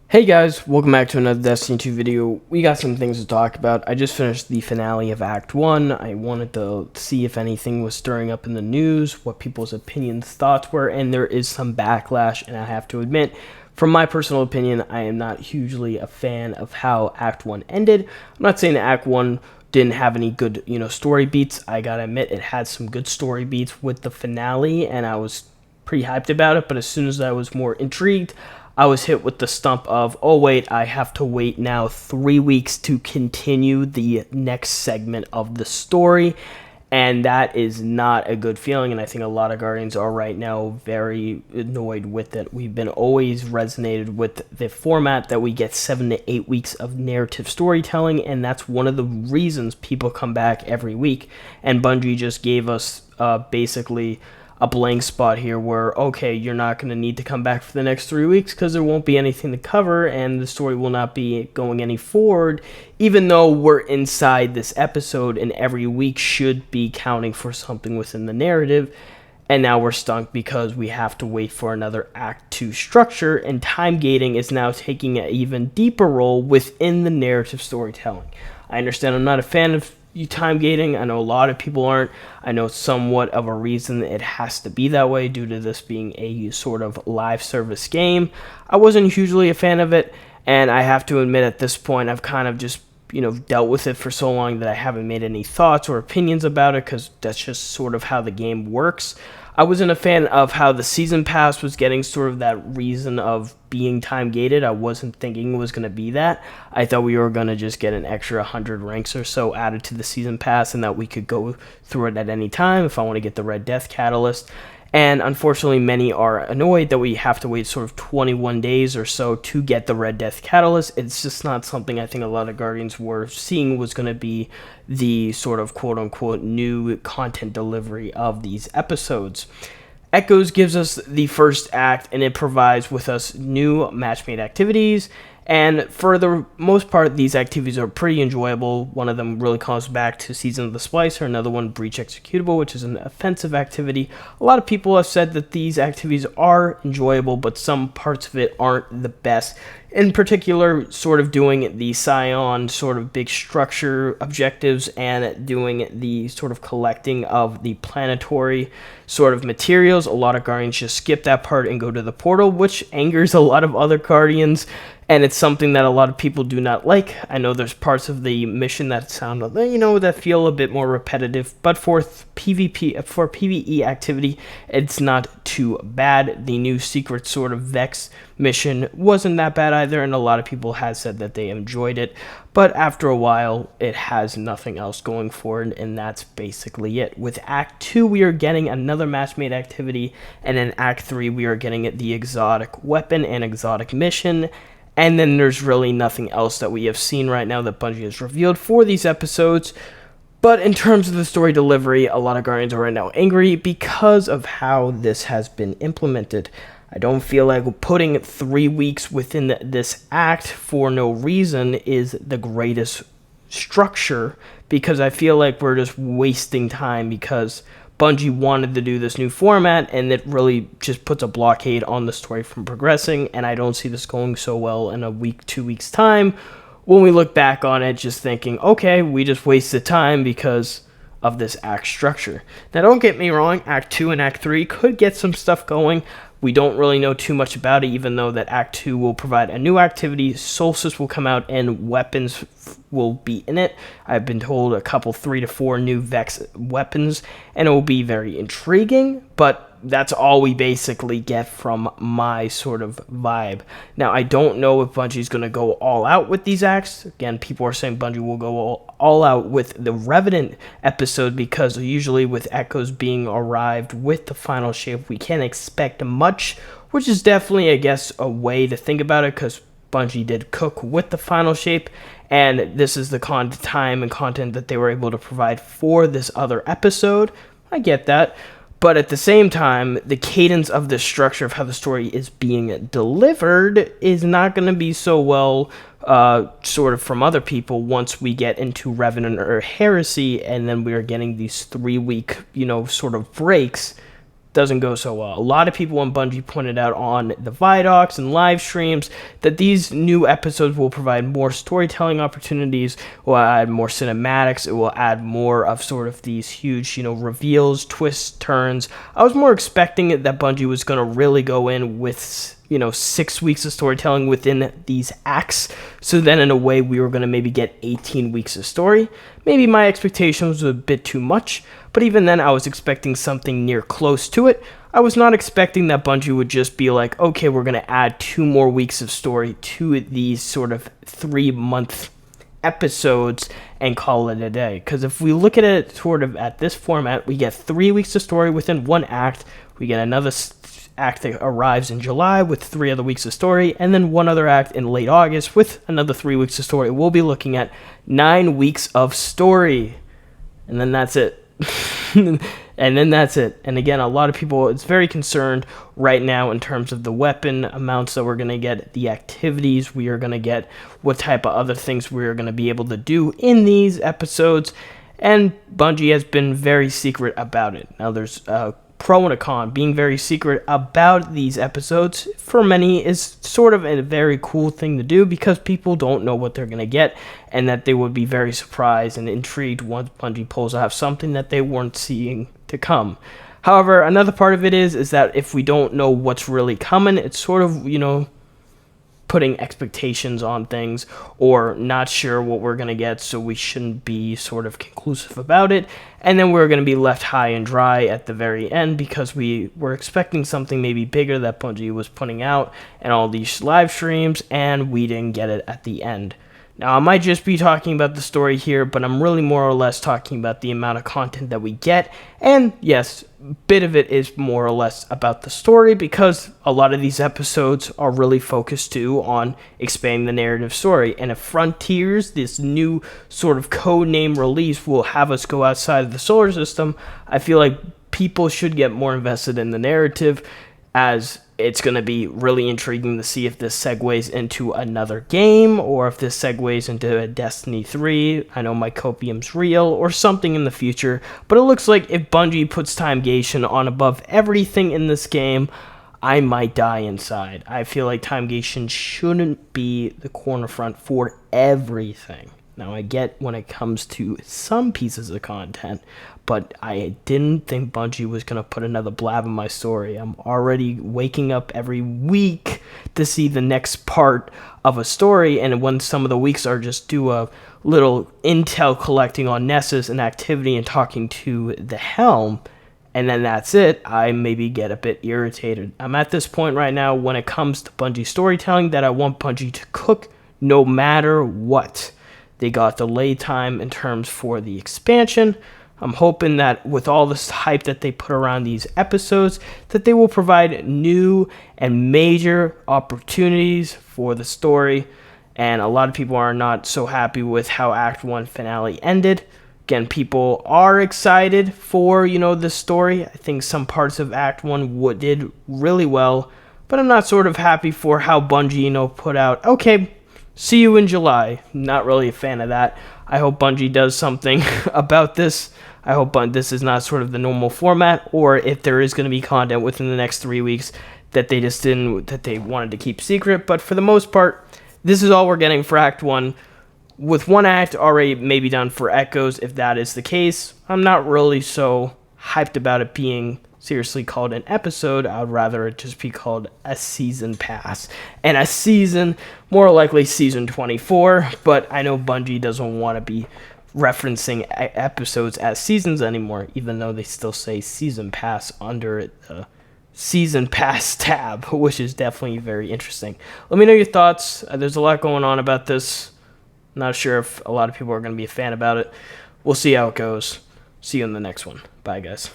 Hey guys, welcome back to another Destiny 2 video. We got some things to talk about. I just finished the finale of Act 1. I wanted to see if anything was stirring up in the news, what people's opinions, thoughts were, and there is some backlash, and I have to admit, from my personal opinion, I am not hugely a fan of how Act 1 ended. I'm not saying that Act 1 didn't have any good, story beats. I gotta admit, it had some good story beats with the finale, and I was pretty hyped about it, but as soon as I was more intrigued, I was hit with the stump of, oh wait, I have to wait now 3 weeks to continue the next segment of the story, and that is not a good feeling, and I think a lot of Guardians are right now very annoyed with it. We've been always resonated with the format that we get 7 to 8 weeks of narrative storytelling, and that's one of the reasons people come back every week, and Bungie just gave us basically a blank spot here where, okay, you're not going to need to come back for the next 3 weeks because there won't be anything to cover and the story will not be going any forward, even though we're inside this episode and every week should be counting for something within the narrative. And now we're stunk because we have to wait for another Act 2 structure, and time gating is now taking an even deeper role within the narrative storytelling. I understand I'm not a fan of time gating. I know a lot of people aren't. I know somewhat of a reason it has to be that way due to this being a sort of live service game. I wasn't hugely a fan of it, and I have to admit at this point I've kind of just dealt with it for so long that I haven't made any thoughts or opinions about it because that's just sort of how the game works. I wasn't a fan of how the season pass was getting sort of that reason of being time gated. I wasn't thinking it was going to be that. I thought we were going to just get an extra 100 ranks or so added to the season pass and that we could go through it at any time if I want to get the Red Death Catalyst. And unfortunately, many are annoyed that we have to wait sort of 21 days or so to get the Red Death Catalyst. It's just not something I think a lot of Guardians were seeing was going to be the sort of quote-unquote new content delivery of these episodes. Echoes gives us the first act, and it provides with us new match-made activities. And for the most part, these activities are pretty enjoyable. One of them really calls back to Season of the Splicer, another one, Breach Executable, which is an offensive activity. A lot of people have said that these activities are enjoyable, but some parts of it aren't the best. In particular, sort of doing the Scion sort of big structure objectives and doing the sort of collecting of the planetary sort of materials. A lot of Guardians just skip that part and go to the portal, which angers a lot of other Guardians. And it's something that a lot of people do not like. I know there's parts of the mission that sound, that feel a bit more repetitive, but for PvE activity, it's not too bad. The new secret sort of Vex mission wasn't that bad either, and a lot of people have said that they enjoyed it. But after a while, it has nothing else going for it, and that's basically it. With Act 2, we are getting another match-made activity, and in Act 3, we are getting the exotic weapon and exotic mission. And then there's really nothing else that we have seen right now that Bungie has revealed for these episodes. But in terms of the story delivery, a lot of Guardians are right now angry because of how this has been implemented. I don't feel like putting 3 weeks within this act for no reason is the greatest structure, because I feel like we're just wasting time because Bungie wanted to do this new format, and it really just puts a blockade on the story from progressing, and I don't see this going so well in a week, 2 weeks' time, when we look back on it just thinking, okay, we just wasted time because of this act structure. Now, don't get me wrong, Act 2 and Act 3 could get some stuff going. We don't really know too much about it, even though that Act 2 will provide a new activity, Solstice will come out, and weapons will be in it. I've been told a couple, 3 to 4 new Vex weapons, and it will be very intriguing, but that's all we basically get from my sort of vibe. Now, I don't know if Bungie's going to go all out with these acts. Again, people are saying Bungie will go all out with the Revenant episode, because usually with Echoes being arrived with the final shape, we can't expect much, which is definitely, I guess, a way to think about it, because Bungie did cook with the final shape, and this is the time and content that they were able to provide for this other episode. I get that. But at the same time, the cadence of the structure of how the story is being delivered is not going to be so well sort of from other people once we get into Revenant or Heresy, and then we are getting these 3 week, sort of breaks doesn't go so well. A lot of people on Bungie pointed out on the Vidocs and live streams that these new episodes will provide more storytelling opportunities, will add more cinematics, it will add more of sort of these huge, reveals, twists, turns. I was more expecting it that Bungie was going to really go in with 6 weeks of storytelling within these acts. So then in a way we were going to maybe get 18 weeks of story. Maybe my expectations were a bit too much, but even then I was expecting something near close to it. I was not expecting that Bungie would just be like, okay, we're going to add 2 more weeks of story to these sort of 3-month episodes and call it a day. Because if we look at it sort of at this format, we get 3 weeks of story within one act. We get another act that arrives in July with 3 other weeks of story, and then one other act in late August with another 3 weeks of story. We'll be looking at 9 weeks of story, and then that's it. And again, a lot of people is very concerned right now in terms of the weapon amounts that we're going to get, the activities we are going to get, what type of other things we're going to be able to do in these episodes, and Bungie has been very secret about it. Now there's pro and a con. Being very secret about these episodes for many is sort of a very cool thing to do, because people don't know what they're going to get, and that they would be very surprised and intrigued once Bungie pulls out something that they weren't seeing to come. However, another part of it is that if we don't know what's really coming, it's sort of, putting expectations on things, or not sure what we're going to get, so we shouldn't be sort of conclusive about it, and then we're going to be left high and dry at the very end because we were expecting something maybe bigger that Bungie was putting out and all these live streams, and we didn't get it at the end. Now, I might just be talking about the story here, but I'm really more or less talking about the amount of content that we get. And yes, a bit of it is more or less about the story, because a lot of these episodes are really focused too on expanding the narrative story. And if Frontiers, this new sort of code name release, will have us go outside of the solar system, I feel like people should get more invested in the narrative, as it's going to be really intriguing to see if this segues into another game, or if this segues into a Destiny 3, I know my copium's real, or something in the future. But it looks like if Bungie puts Timegation on above everything in this game, I might die inside. I feel like Timegation shouldn't be the corner front for everything. Now, I get when it comes to some pieces of content, but I didn't think Bungie was going to put another blab in my story. I'm already waking up every week to see the next part of a story, and when some of the weeks are just do a little intel collecting on Nessus and activity and talking to the Helm, and then that's it, I maybe get a bit irritated. I'm at this point right now when it comes to Bungie storytelling that I want Bungie to cook no matter what. They got delayed time in terms for the expansion. I'm hoping that with all this hype that they put around these episodes, that they will provide new and major opportunities for the story. And a lot of people are not so happy with how Act 1 finale ended. Again, people are excited for, the story. I think some parts of Act 1 did really well, but I'm not sort of happy for how Bungie, put out, okay, see you in July. Not really a fan of that. I hope Bungie does something about this. I hope this is not sort of the normal format, or if there is going to be content within the next 3 weeks that they wanted to keep secret. But for the most part, this is all we're getting for Act 1. With one act already maybe done for Echoes, if that is the case, I'm not really so hyped about it being seriously called an episode. I would rather it just be called a season pass. And a season, more likely season 24, but I know Bungie doesn't want to be referencing episodes as seasons anymore, even though they still say season pass under the season pass tab, which is definitely very interesting. Let me know your thoughts. There's a lot going on about this. Not sure if a lot of people are going to be a fan about it. We'll see how it goes. See you in the next one. Bye, guys.